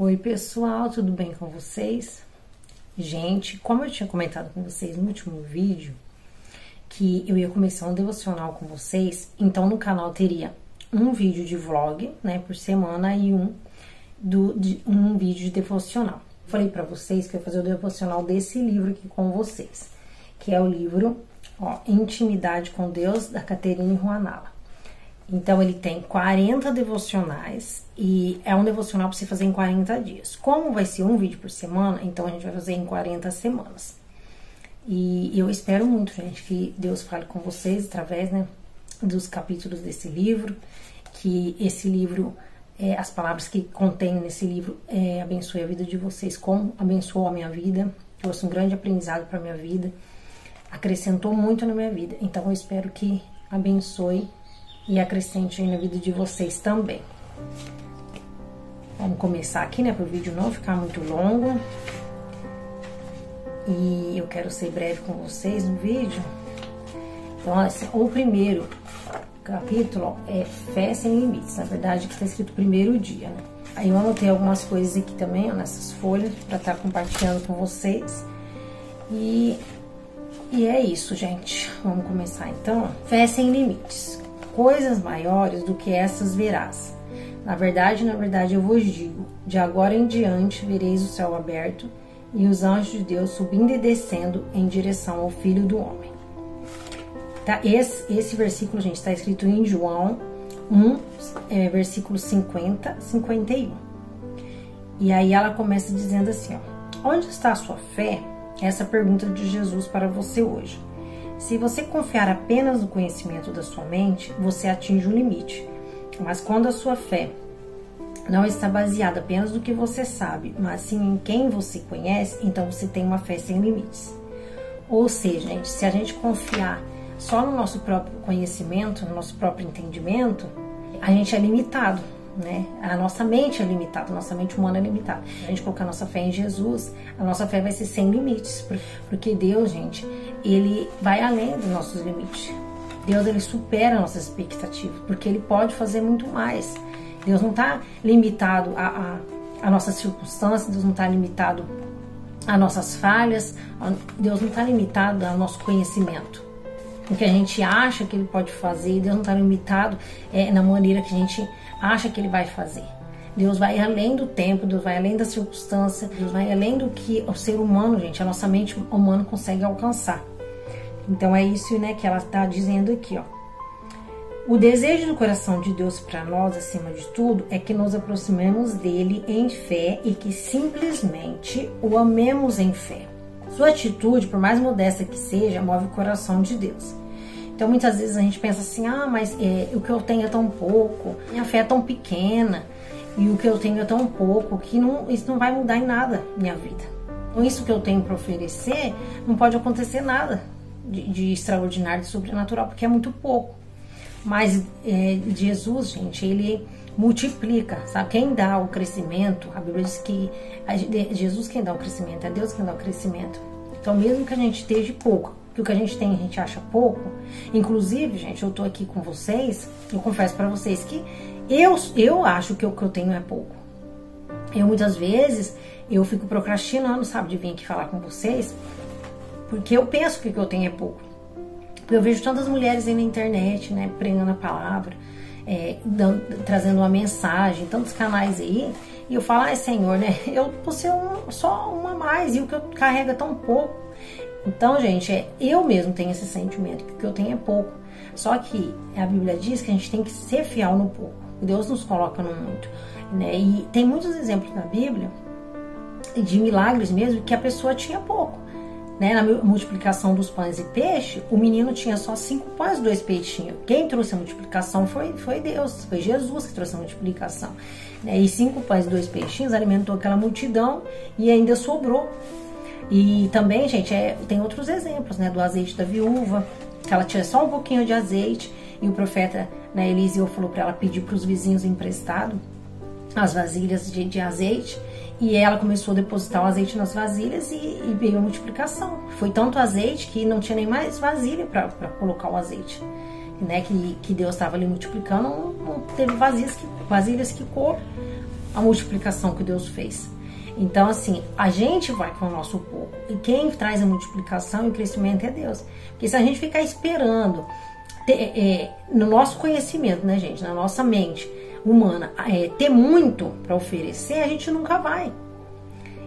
Oi pessoal, tudo bem com vocês? Gente, como eu tinha comentado com vocês no último vídeo, que eu ia começar um devocional com vocês, então no canal teria um vídeo de vlog, né, por semana e um vídeo de devocional. Falei pra vocês que eu ia fazer o devocional desse livro aqui com vocês, que é o livro Intimidade com Deus, da Catherine Ruanala. Então, ele tem 40 devocionais e é um devocional para você fazer em 40 dias. Como vai ser um vídeo por semana, então a gente vai fazer em 40 semanas. E eu espero muito, gente, que Deus fale com vocês através, né, dos capítulos desse livro, que esse livro, as palavras que contém nesse livro abençoe a vida de vocês, como abençoou a minha vida, trouxe um grande aprendizado para a minha vida, acrescentou muito na minha vida. Então, eu espero que abençoe e acrescente aí na vida de vocês também. Vamos começar aqui, né, para o vídeo não ficar muito longo. E eu quero ser breve com vocês no vídeo. Então, assim, o primeiro capítulo é Fé Sem Limites. Na verdade, que está escrito primeiro dia, né? Aí eu anotei algumas coisas aqui também, ó, nessas folhas, para estar compartilhando com vocês. E é isso, gente. Vamos começar então. Fé Sem Limites. Coisas maiores do que essas verás. Na verdade, eu vos digo, de agora em diante vereis o céu aberto e os anjos de Deus subindo e descendo em direção ao Filho do Homem. Tá? Esse versículo, gente, está escrito em João 1, versículo 50, 51. E aí ela começa dizendo assim, ó, onde está a sua fé? Essa pergunta de Jesus para você hoje. Se você confiar apenas no conhecimento da sua mente, você atinge um limite. Mas quando a sua fé não está baseada apenas no que você sabe, mas sim em quem você conhece, então você tem uma fé sem limites. Ou seja, gente, se a gente confiar só no nosso próprio conhecimento, no nosso próprio entendimento, a gente é limitado, né? A nossa mente é limitada, a nossa mente humana é limitada. A gente colocar a nossa fé em Jesus, a nossa fé vai ser sem limites, porque Deus, gente, Ele vai além dos nossos limites. Deus, Ele supera as nossas expectativas, porque Ele pode fazer muito mais. Deus não está limitado a nossas circunstâncias, Deus não está limitado a nossas falhas, Deus não está limitado ao nosso conhecimento. O que a gente acha que Ele pode fazer, Deus não está limitado na maneira que a gente acha que Ele vai fazer. Deus vai além do tempo, Deus vai além da circunstância, Deus vai além do que o ser humano, gente, a nossa mente humana consegue alcançar. Então é isso, né, que ela está dizendo aqui, ó. O desejo do coração de Deus para nós, acima de tudo, é que nos aproximemos dele em fé e que simplesmente o amemos em fé. Sua atitude, por mais modesta que seja, move o coração de Deus. Então muitas vezes a gente pensa assim, mas o que eu tenho é tão pouco, minha fé é tão pequena, e o que eu tenho é tão pouco, que isso não vai mudar em nada na minha vida. Então isso que eu tenho para oferecer, não pode acontecer nada de extraordinário, de sobrenatural, porque é muito pouco. Mas Jesus, gente, Ele multiplica, sabe? Quem dá o crescimento, a Bíblia diz que Jesus quem dá o crescimento, é Deus quem dá o crescimento. Então mesmo que a gente esteja pouco, que o que a gente tem a gente acha pouco, inclusive, gente, eu tô aqui com vocês, eu confesso para vocês que eu acho que o que eu tenho é pouco. Eu muitas vezes, eu fico procrastinando, sabe, de vir aqui falar com vocês, porque eu penso que o que eu tenho é pouco. Eu vejo tantas mulheres aí na internet, né, pregando a palavra, trazendo uma mensagem, tantos canais aí, e eu falo, Senhor, né, eu vou ser só uma a mais, e o que eu carrego é tão pouco. Então, gente, eu mesmo tenho esse sentimento, que o que eu tenho é pouco. Só que a Bíblia diz que a gente tem que ser fiel no pouco. Deus nos coloca no muito, né, e tem muitos exemplos na Bíblia, de milagres mesmo, que a pessoa tinha pouco. Né, na multiplicação dos pães e peixe, o menino tinha só 5 pães e 2 peixinhos. Quem trouxe a multiplicação foi Deus, foi Jesus que trouxe a multiplicação. Né, e 5 pães e 2 peixinhos alimentou aquela multidão e ainda sobrou. E também, gente, tem outros exemplos, né, do azeite da viúva, que ela tinha só um pouquinho de azeite e o profeta, né, Eliseu falou para ela pedir para os vizinhos emprestado as vasilhas de azeite. E ela começou a depositar o azeite nas vasilhas e veio a multiplicação. Foi tanto azeite que não tinha nem mais vasilha para colocar o azeite. Né? Que Deus estava ali multiplicando, não teve vasilhas que coube. a multiplicação que Deus fez. Então, assim, a gente vai com o nosso pouco. E quem traz a multiplicação e o crescimento é Deus. Porque se a gente ficar esperando, no nosso conhecimento, né, gente, na nossa mente humana, ter muito para oferecer, a gente nunca vai.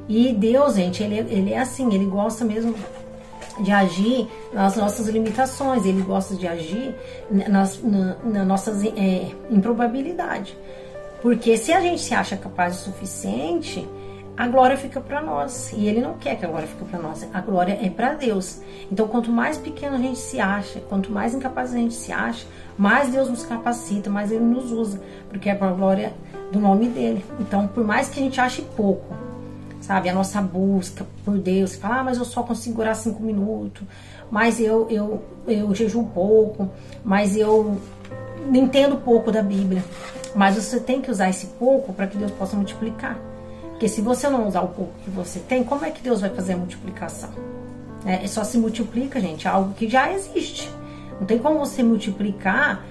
E Deus, gente, ele é assim, ele gosta mesmo de agir nas nossas limitações, ele gosta de agir nas nossas improbabilidades. Porque se a gente se acha capaz o suficiente, a glória fica para nós. E ele não quer que a glória fique para nós. A glória é para Deus. Então, quanto mais pequeno a gente se acha, quanto mais incapaz a gente se acha, mais Deus nos capacita, mais ele nos usa. Porque é para a glória do nome dele. Então, por mais que a gente ache pouco, sabe? A nossa busca por Deus. Fala, mas eu só consigo orar 5 minutos. Mas eu jejuo pouco. Mas eu entendo pouco da Bíblia. Mas você tem que usar esse pouco para que Deus possa multiplicar. Porque se você não usar o pouco que você tem, como é que Deus vai fazer a multiplicação? Só se multiplica, gente, algo que já existe. Não tem como você multiplicar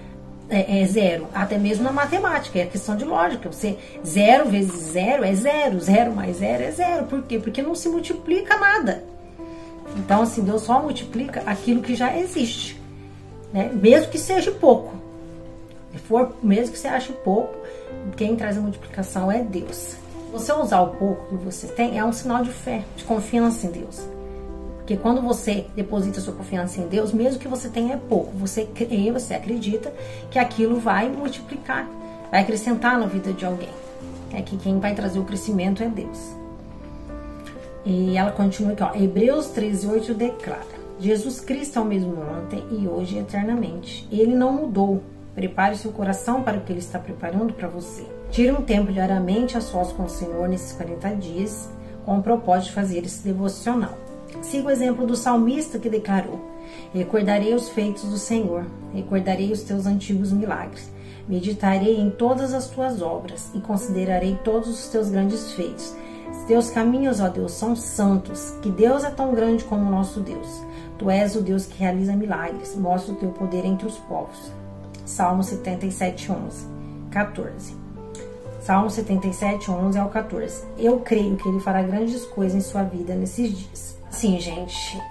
zero, até mesmo na matemática, é questão de lógica. Você, 0 vezes 0 é 0, 0 mais 0 é 0. Por quê? Porque não se multiplica nada. Então, assim, Deus só multiplica aquilo que já existe, né? Mesmo que seja pouco. Mesmo que você ache pouco, quem traz a multiplicação é Deus. Você usar o pouco que você tem é um sinal de fé, de confiança em Deus. Porque quando você deposita sua confiança em Deus, mesmo que você tenha pouco, você crê, você acredita que aquilo vai multiplicar, vai acrescentar na vida de alguém. É que quem vai trazer o crescimento é Deus. E ela continua aqui, ó, Hebreus 13:8 declara: Jesus Cristo é o mesmo ontem e hoje e eternamente. Ele não mudou. Prepare seu coração para o que Ele está preparando para você. Tire um tempo diariamente a sós com o Senhor nesses 40 dias, com o propósito de fazer esse devocional. Siga o exemplo do salmista que declarou: recordarei os feitos do Senhor, recordarei os teus antigos milagres, meditarei em todas as tuas obras e considerarei todos os teus grandes feitos. Teus caminhos, ó Deus, são santos, que Deus é tão grande como o nosso Deus. Tu és o Deus que realiza milagres, mostra o teu poder entre os povos. Salmo 77:11, 14. Salmo 77:11 ao 14. Eu creio que Ele fará grandes coisas em sua vida nesses dias. Sim, gente,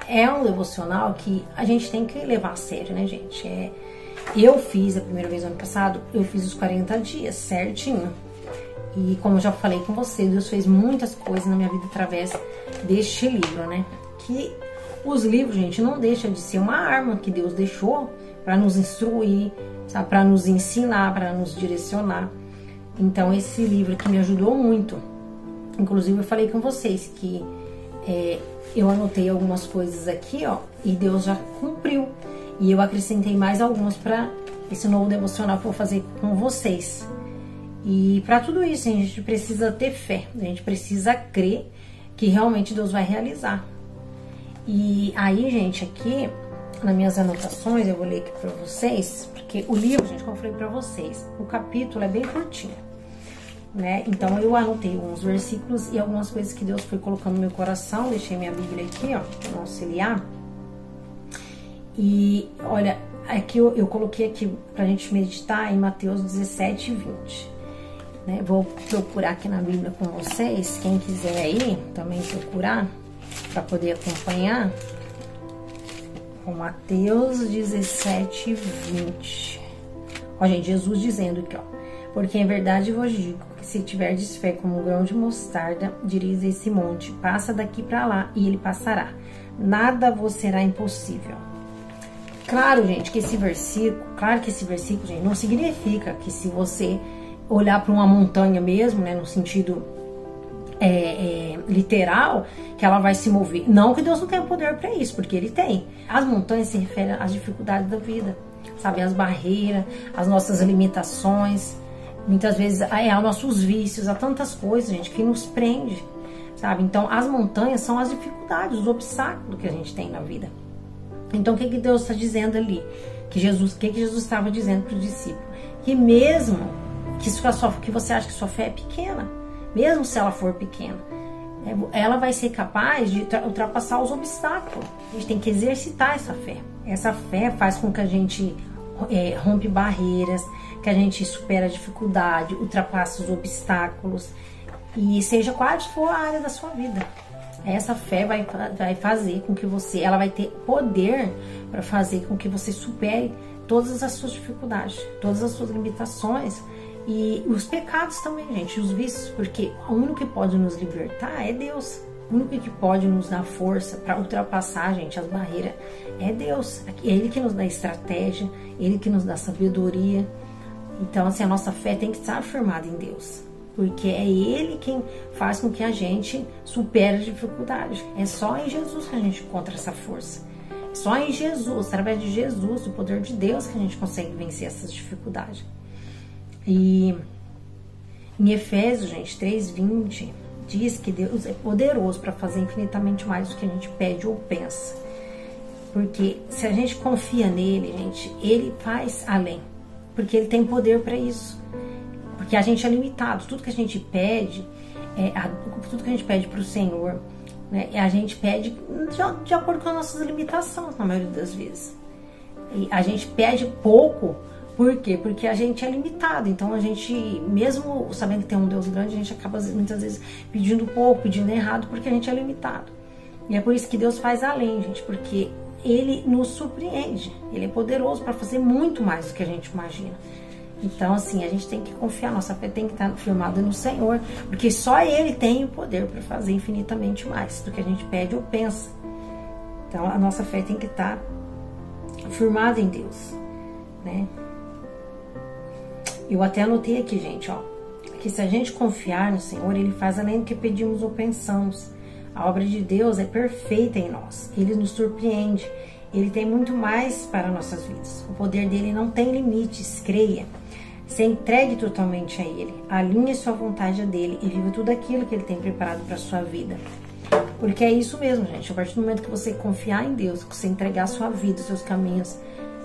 é um devocional que a gente tem que levar a sério, né, gente? Eu fiz a primeira vez no ano passado, eu fiz os 40 dias certinho. E como eu já falei com você, Deus fez muitas coisas na minha vida através deste livro, né? Que os livros, gente, não deixa de ser uma arma que Deus deixou para nos instruir, para nos ensinar, para nos direcionar. Então, esse livro aqui me ajudou muito. Inclusive, eu falei com vocês que eu anotei algumas coisas aqui, ó, e Deus já cumpriu. E eu acrescentei mais algumas para esse novo devocional que eu vou fazer com vocês. E para tudo isso, a gente precisa ter fé, a gente precisa crer que realmente Deus vai realizar. E aí, gente, aqui nas minhas anotações, eu vou ler aqui para vocês, porque o livro, gente, como eu falei para vocês, o capítulo é bem curtinho, né? Então eu anotei alguns versículos e algumas coisas que Deus foi colocando no meu coração. Deixei minha Bíblia aqui, ó, para auxiliar. E olha, aqui eu coloquei aqui pra gente meditar em Mateus 17:20, né? Vou procurar aqui na Bíblia com vocês, quem quiser aí também procurar para poder acompanhar. Com Mateus 17:20. Ó, gente, Jesus dizendo aqui, ó: porque em verdade vos digo que se tiverdes fé como um grão de mostarda, direis a esse monte: passa daqui para lá, e ele passará. Nada vos será impossível. Claro, gente, que esse versículo, gente, não significa que se você olhar para uma montanha mesmo, né, no sentido literal, que ela vai se mover. Não que Deus não tenha poder para isso, porque Ele tem. As montanhas se referem às dificuldades da vida, sabe? As barreiras, as nossas limitações, muitas vezes aos nossos vícios, a tantas coisas, gente, que nos prende, sabe? Então, as montanhas são as dificuldades, os obstáculos que a gente tem na vida. Então, o que Deus está dizendo ali? O que Jesus estava dizendo para os discípulos? Que mesmo que você acha que sua fé é pequena, mesmo se ela for pequena, ela vai ser capaz de ultrapassar os obstáculos. A gente tem que exercitar essa fé. Essa fé faz com que a gente rompe barreiras, que a gente supera a dificuldade, ultrapassa os obstáculos, e seja qual for a área da sua vida. Essa fé vai fazer com que ela vai ter poder para fazer com que você supere todas as suas dificuldades, todas as suas limitações e os pecados também, gente, os vícios, porque o único que pode nos libertar é Deus. O único que pode nos dar força para ultrapassar, gente, as barreiras é Deus. É Ele que nos dá estratégia, Ele que nos dá sabedoria. Então, assim, a nossa fé tem que estar firmada em Deus, porque é Ele quem faz com que a gente supere a dificuldade. É só em Jesus que a gente encontra essa força. Só em Jesus, através de Jesus, o poder de Deus, que a gente consegue vencer essas dificuldades. E em Efésios, gente, 3:20, diz que Deus é poderoso para fazer infinitamente mais do que a gente pede ou pensa. Porque se a gente confia nele, gente, ele faz além. Porque ele tem poder para isso. Porque a gente é limitado. Tudo que a gente pede, tudo que a gente pede para o Senhor, né, a gente pede de acordo com as nossas limitações, na maioria das vezes. E a gente pede pouco, por quê? Porque a gente é limitado. Então a gente, mesmo sabendo que tem um Deus grande, a gente acaba muitas vezes pedindo pouco, pedindo errado, porque a gente é limitado. E é por isso que Deus faz além, gente, porque Ele nos surpreende. Ele é poderoso para fazer muito mais do que a gente imagina. Então, assim, a gente tem que confiar, nossa fé tem que estar firmada no Senhor, porque só Ele tem o poder para fazer infinitamente mais do que a gente pede ou pensa. Então, a nossa fé tem que estar firmada em Deus, né? Eu até anotei aqui, gente, ó, que se a gente confiar no Senhor, Ele faz além do que pedimos ou pensamos. A obra de Deus é perfeita em nós. Ele nos surpreende. Ele tem muito mais para nossas vidas. O poder dele não tem limites, creia. Se entregue totalmente a Ele. Alinhe sua vontade a dele e viva tudo aquilo que Ele tem preparado para a sua vida. Porque é isso mesmo, gente. A partir do momento que você confiar em Deus, que você entregar a sua vida, os seus caminhos,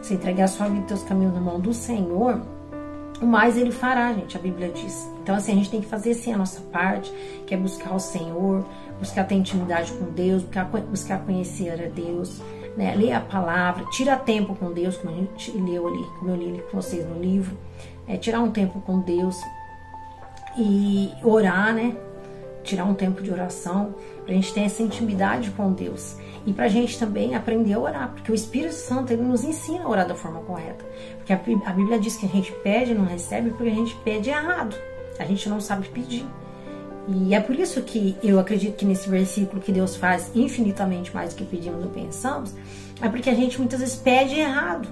você entregar a sua vida e os seus caminhos na mão do Senhor, o mais Ele fará, gente, a Bíblia diz. Então, assim, a gente tem que fazer, sim, a nossa parte, que é buscar o Senhor, buscar ter intimidade com Deus, buscar conhecer a Deus, né? Ler a palavra, tirar tempo com Deus, como a gente leu ali, como eu li com vocês no livro, tirar um tempo com Deus e orar, né? Tirar um tempo de oração, pra gente ter essa intimidade com Deus. E pra gente também aprender a orar, porque o Espírito Santo, ele nos ensina a orar da forma correta. Porque a Bíblia diz que a gente pede e não recebe porque a gente pede errado. A gente não sabe pedir. E é por isso que eu acredito que nesse versículo que Deus faz infinitamente mais do que pedimos ou pensamos, é porque a gente muitas vezes pede errado.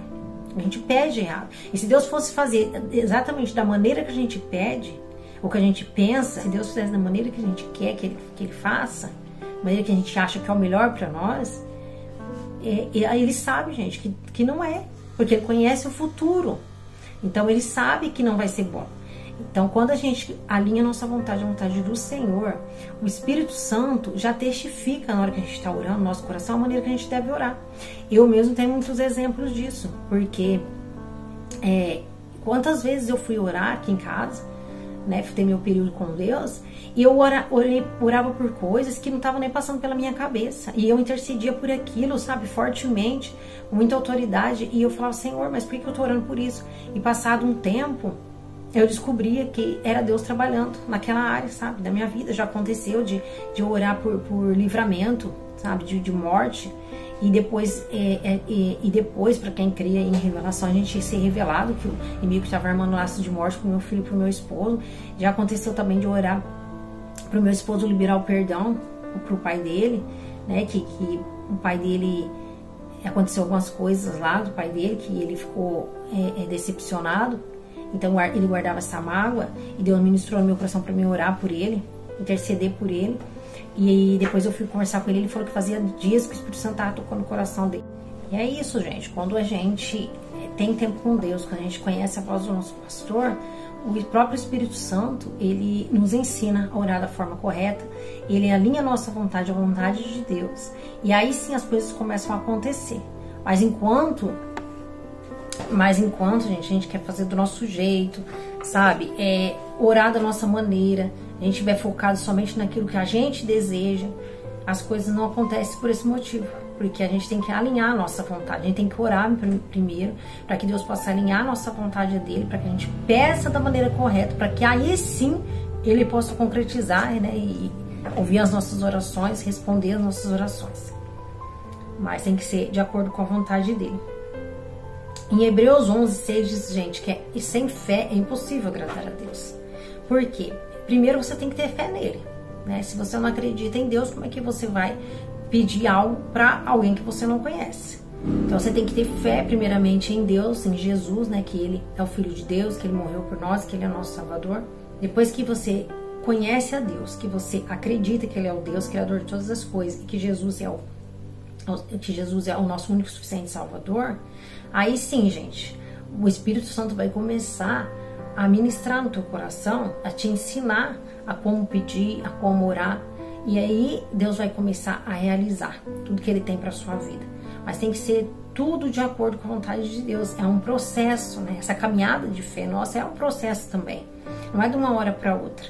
A gente pede errado. E se Deus fosse fazer exatamente da maneira que a gente pede, ou que a gente pensa, se Deus fizesse da maneira que a gente quer que Ele faça, da maneira que a gente acha que é o melhor para nós, Ele sabe, gente, que não é. Porque Ele conhece o futuro. Então Ele sabe que não vai ser bom. Então, quando a gente alinha a nossa vontade à vontade do Senhor, o Espírito Santo já testifica na hora que a gente está orando, no nosso coração, a maneira que a gente deve orar. Eu mesmo tenho muitos exemplos disso, porque quantas vezes eu fui orar aqui em casa, né, ter meu período com Deus, e eu orava por coisas que não estavam nem passando pela minha cabeça, e eu intercedia por aquilo, sabe, fortemente, com muita autoridade, e eu falava, Senhor, mas por que eu estou orando por isso? E passado um tempo, eu descobria que era Deus trabalhando naquela área, sabe, da minha vida. Já aconteceu de orar por livramento, sabe, de morte, e depois para quem cria em revelação, a gente ser revelado que o inimigo estava armando laços de morte pro meu filho e pro meu esposo. Já aconteceu também de orar pro meu esposo liberar o perdão pro pai dele, né, que o pai dele, aconteceu algumas coisas lá do pai dele, que ele ficou decepcionado. Então ele guardava essa mágoa e Deus ministrou no meu coração para mim orar por ele, interceder por ele. E aí depois eu fui conversar com ele, ele falou que fazia dias que o Espírito Santo estava tocando o coração dele. E é isso, gente, quando a gente tem tempo com Deus, quando a gente conhece a voz do nosso pastor, o próprio Espírito Santo, ele nos ensina a orar da forma correta, ele alinha a nossa vontade à vontade de Deus. E aí sim as coisas começam a acontecer. Mas enquanto, gente, a gente quer fazer do nosso jeito, sabe? Orar da nossa maneira, a gente estiver focado somente naquilo que a gente deseja, as coisas não acontecem por esse motivo. porque a gente tem que alinhar a nossa vontade, a gente tem que orar primeiro, para que Deus possa alinhar a nossa vontade dele, para que a gente peça da maneira correta, para que aí sim ele possa concretizar, né, e ouvir as nossas orações, responder as nossas orações. Mas tem que ser de acordo com a vontade dele. Em Hebreus 11:6 diz, gente, que sem fé é impossível agradar a Deus. Por quê? Primeiro você tem que ter fé nele, né? Se você não acredita em Deus, como é que você vai pedir algo para alguém que você não conhece? Então você tem que ter fé primeiramente em Deus, em Jesus, né? Que ele é o Filho de Deus, que ele morreu por nós, que ele é nosso Salvador. Depois que você conhece a Deus, que você acredita que ele é o Deus criador de todas as coisas e que Jesus é o nosso único e suficiente Salvador, aí sim, gente, o Espírito Santo vai começar a ministrar no teu coração, a te ensinar a como pedir, a como orar, e aí Deus vai começar a realizar tudo que ele tem para sua vida. Mas tem que ser tudo de acordo com a vontade de Deus. É um processo, né? Essa caminhada de fé nossa é um processo também. Não é de uma hora para outra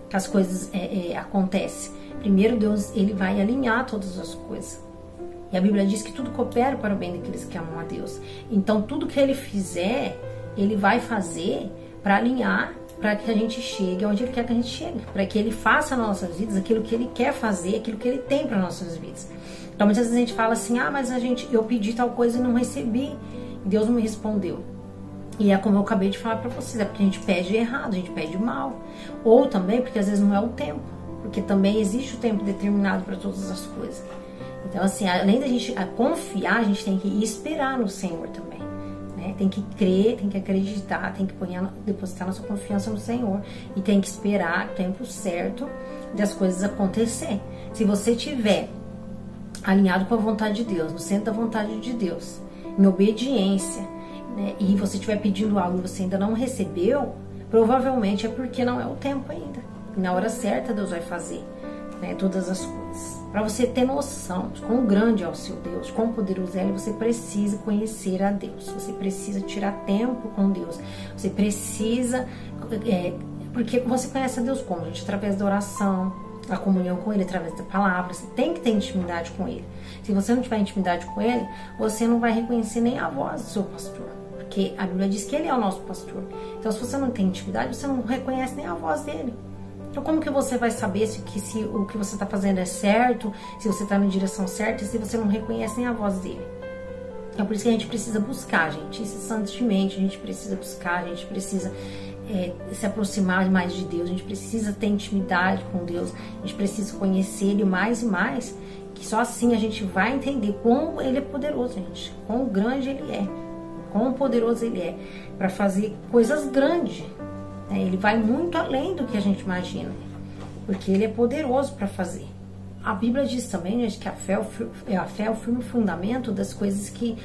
que as coisas acontecem. Primeiro Deus, ele vai alinhar todas as coisas. E a Bíblia diz que tudo coopera para o bem daqueles que amam a Deus. Então tudo que ele fizer, ele vai fazer para alinhar, para que a gente chegue onde ele quer que a gente chegue, para que ele faça nas nossas vidas aquilo que ele quer fazer, aquilo que ele tem para nossas vidas. Então muitas vezes a gente fala assim, mas eu pedi tal coisa e não recebi, Deus não me respondeu. E é como eu acabei de falar para vocês, é porque a gente pede errado, a gente pede mal. Ou também porque às vezes não é o tempo, porque também existe o tempo determinado para todas as coisas. Então assim, além da gente confiar, a gente tem que esperar no Senhor também. Tem que crer, tem que acreditar, tem que depositar nossa confiança no Senhor e tem que esperar o tempo certo das coisas acontecer. Se você tiver alinhado com a vontade de Deus, no centro da vontade de Deus, em obediência, né, e você estiver pedindo algo e você ainda não recebeu, provavelmente é porque não é o tempo ainda. E na hora certa Deus vai fazer, né, todas as coisas. Para você ter noção de quão grande é o seu Deus, quão poderoso é Ele, você precisa conhecer a Deus. Você precisa tirar tempo com Deus. Você precisa... porque você conhece a Deus como? Gente, através da oração, a comunhão com Ele, através da palavra. Você tem que ter intimidade com Ele. Se você não tiver intimidade com Ele, você não vai reconhecer nem a voz do seu pastor. Porque a Bíblia diz que Ele é o nosso pastor. Então, se você não tem intimidade, você não reconhece nem a voz dEle. Então, como que você vai saber se o que você está fazendo é certo, se você está na direção certa, se você não reconhece nem a voz dele? É por isso que a gente precisa buscar, gente, incessantemente, a gente precisa buscar, a gente precisa se aproximar mais de Deus, a gente precisa ter intimidade com Deus, a gente precisa conhecer Ele mais e mais, que só assim a gente vai entender como Ele é poderoso, gente, quão grande Ele é, quão poderoso Ele é, para fazer coisas grandes. Ele vai muito além do que a gente imagina, porque Ele é poderoso para fazer. A Bíblia diz também, gente, que a fé é o firme fundamento das coisas que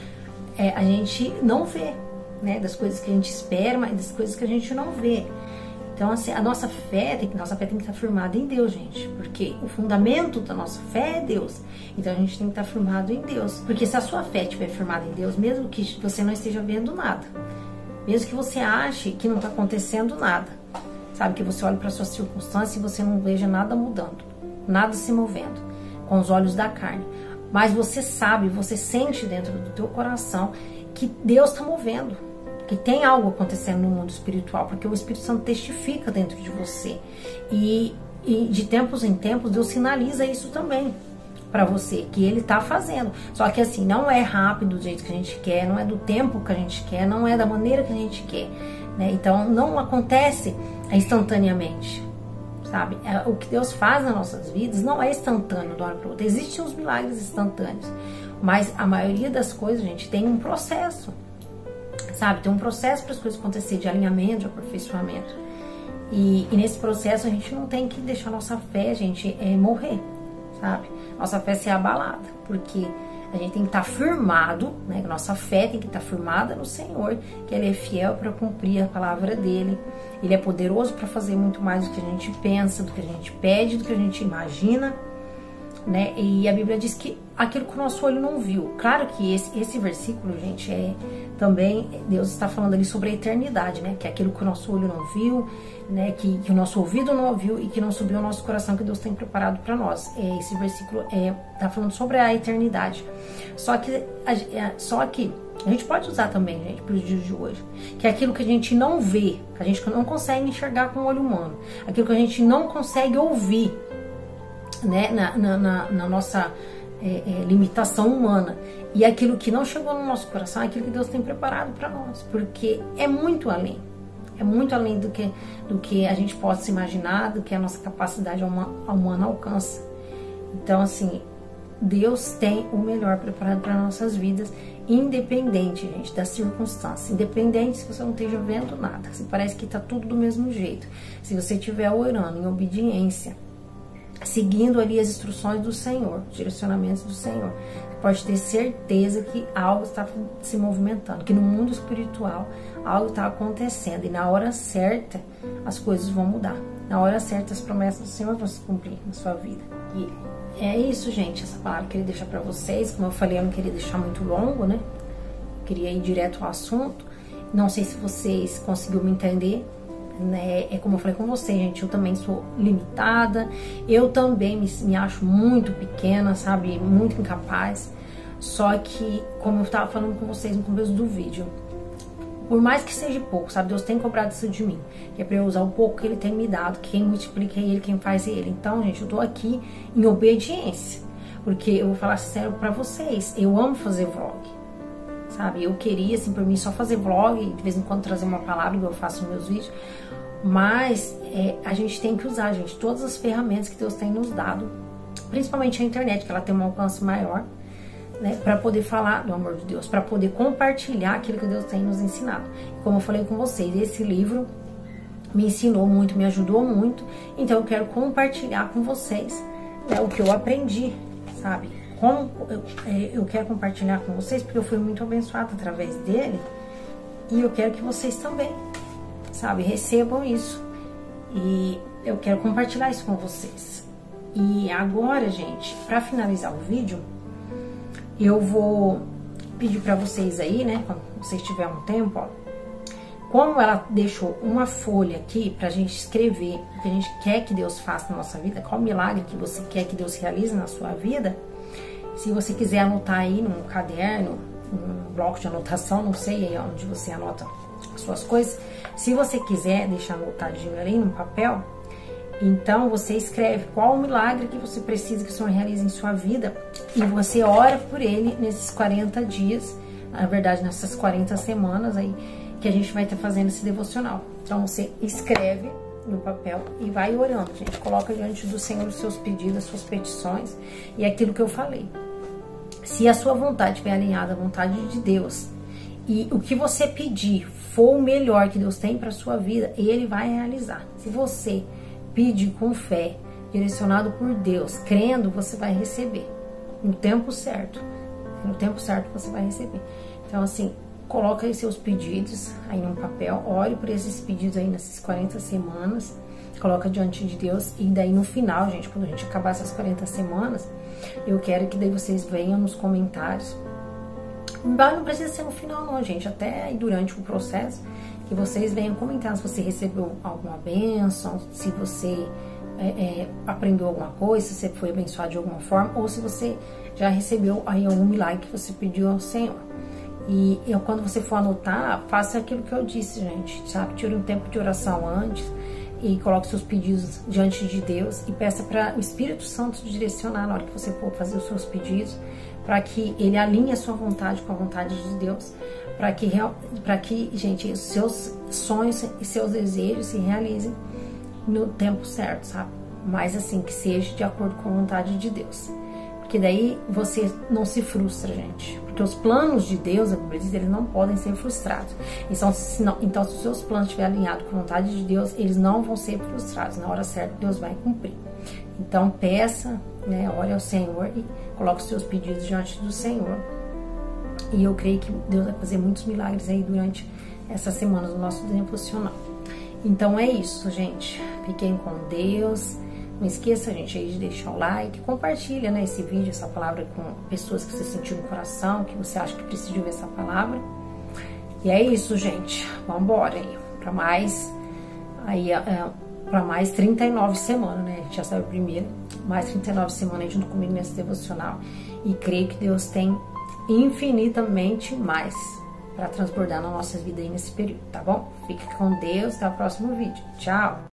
a gente não vê, né? Das coisas que a gente espera, mas das coisas que a gente não vê. Então, assim, a nossa fé tem que estar firmada em Deus, gente, porque o fundamento da nossa fé é Deus. Então, a gente tem que estar firmado em Deus, porque se a sua fé estiver firmada em Deus, mesmo que você não esteja vendo nada, mesmo que você ache que não está acontecendo nada, sabe? Que você olhe para a sua circunstância e você não veja nada mudando, nada se movendo com os olhos da carne. Mas você sabe, você sente dentro do teu coração que Deus está movendo, que tem algo acontecendo no mundo espiritual, porque o Espírito Santo testifica dentro de você. E de tempos em tempos Deus sinaliza isso também para você, que Ele tá fazendo. Só que assim, não é rápido do jeito que a gente quer, não é do tempo que a gente quer, não é da maneira que a gente quer, né? Então não acontece instantaneamente, sabe? O que Deus faz nas nossas vidas não é instantâneo de uma hora para outra. Existem os milagres instantâneos, mas a maioria das coisas, gente, tem um processo, sabe? Tem um processo para as coisas acontecerem, de alinhamento, de aperfeiçoamento. E nesse processo a gente não tem que deixar nossa fé, gente, morrer, sabe? Nossa fé ser abalada, porque a gente tem que estar firmado, né? Nossa fé tem que estar firmada no Senhor, que Ele é fiel para cumprir a palavra dEle. Ele é poderoso para fazer muito mais do que a gente pensa, do que a gente pede, do que a gente imagina. né? E a Bíblia diz que aquilo que o nosso olho não viu. Claro que esse versículo, gente, também Deus está falando ali sobre a eternidade, né? Que é aquilo que o nosso olho não viu, né? Que o nosso ouvido não ouviu e que não subiu ao nosso coração, que Deus tem preparado para nós. Esse versículo tá falando sobre a eternidade. Só que a gente pode usar também, gente, para os dias de hoje, que é aquilo que a gente não vê, que a gente não consegue enxergar com o olho humano, aquilo que a gente não consegue ouvir, né, na nossa limitação humana, e aquilo que não chegou no nosso coração é aquilo que Deus tem preparado para nós, porque é muito além do que a gente possa imaginar, do que a nossa capacidade humana alcança. Então, assim, Deus tem o melhor preparado para nossas vidas, independente, gente, das circunstâncias, independente se você não esteja vendo nada, se parece que está tudo do mesmo jeito, se você estiver orando em obediência, seguindo ali as instruções do Senhor, os direcionamentos do Senhor, você pode ter certeza que algo está se movimentando, que no mundo espiritual algo está acontecendo, e na hora certa as coisas vão mudar, na hora certa as promessas do Senhor vão se cumprir na sua vida. E é isso, gente, essa palavra que eu queria deixar para vocês. Como eu falei, eu não queria deixar muito longo, né? Eu queria ir direto ao assunto. Não sei se vocês conseguiram me entender, né? É como eu falei com vocês, gente, eu também sou limitada, eu também me acho muito pequena, sabe? Muito incapaz. Só que, como eu estava falando com vocês no começo do vídeo, por mais que seja pouco, sabe? Deus tem cobrado isso de mim, que é pra eu usar o pouco que Ele tem me dado, que quem multiplica é Ele, quem faz é Ele. Então, gente, eu tô aqui em obediência, porque eu vou falar sério pra vocês, eu amo fazer vlog, sabe? Eu queria, assim, por mim, só fazer vlog e de vez em quando trazer uma palavra, igual eu faço nos meus vídeos, mas a gente tem que usar, gente, todas as ferramentas que Deus tem nos dado, principalmente a internet, que ela tem um alcance maior, né, para poder falar do amor de Deus, para poder compartilhar aquilo que Deus tem nos ensinado. Como eu falei com vocês, esse livro me ensinou muito, me ajudou muito, então eu quero compartilhar com vocês, né, o que eu aprendi, sabe? Como eu quero compartilhar com vocês, porque eu fui muito abençoada através dele, e eu quero que vocês também, sabe, recebam isso, e eu quero compartilhar isso com vocês. E agora, gente, para finalizar o vídeo, eu vou pedir para vocês aí, né, quando vocês tiverem um tempo, ó, como ela deixou uma folha aqui pra gente escrever o que a gente quer que Deus faça na nossa vida, qual milagre que você quer que Deus realize na sua vida. Se você quiser anotar aí num caderno, num bloco de anotação, não sei aí onde você anota as suas coisas, se você quiser deixar anotadinho ali num papel, então você escreve qual o milagre que você precisa que o Senhor realize em sua vida e você ora por ele nesses 40 dias, na verdade nessas 40 semanas aí que a gente vai estar fazendo esse devocional. Então você escreve no papel e vai orando, gente. Coloca diante do Senhor os seus pedidos, as suas petições e aquilo que eu falei. Se a sua vontade estiver alinhada à vontade de Deus e o que você pedir for o melhor que Deus tem para sua vida, Ele vai realizar. Se você pedir com fé, direcionado por Deus, crendo, você vai receber no tempo certo. No tempo certo você vai receber. Então, assim, coloca aí seus pedidos aí num papel, ore por esses pedidos aí nessas 40 semanas, coloca diante de Deus e daí no final, gente, quando a gente acabar essas 40 semanas, eu quero que daí vocês venham nos comentários. Não precisa ser no final não, gente, até aí durante o processo, que vocês venham comentar se você recebeu alguma bênção, se você aprendeu alguma coisa, se você foi abençoado de alguma forma, ou se você já recebeu aí algum milagre que você pediu ao Senhor. E quando você for anotar, faça aquilo que eu disse, gente, sabe? Tire um tempo de oração antes e coloque seus pedidos diante de Deus e peça para o Espírito Santo te direcionar na hora que você for fazer os seus pedidos, para que Ele alinhe a sua vontade com a vontade de Deus, para que, gente, os seus sonhos e seus desejos se realizem no tempo certo, sabe? Mas assim, que seja de acordo com a vontade de Deus. Porque daí você não se frustra, gente. Porque os planos de Deus, a Bíblia diz, eles não podem ser frustrados. Então, se os seus planos estiverem alinhados com a vontade de Deus, eles não vão ser frustrados. Na hora certa, Deus vai cumprir. Então, peça, né, ore ao Senhor e coloque os seus pedidos diante do Senhor. E eu creio que Deus vai fazer muitos milagres aí durante essas semanas do nosso devocional. Então, é isso, gente. Fiquem com Deus. Não esqueça, gente, aí de deixar o like, compartilha, né, esse vídeo, essa palavra com pessoas que você sentiu no coração, que você acha que precisa de ouvir essa palavra. E é isso, gente. Vamos embora aí para mais para mais 39 semanas, né? A gente já sabe o primeiro, mais 39 semanas aí junto comigo nesse devocional. E creio que Deus tem infinitamente mais para transbordar na nossa vida aí nesse período, tá bom? Fique com Deus, até o próximo vídeo. Tchau!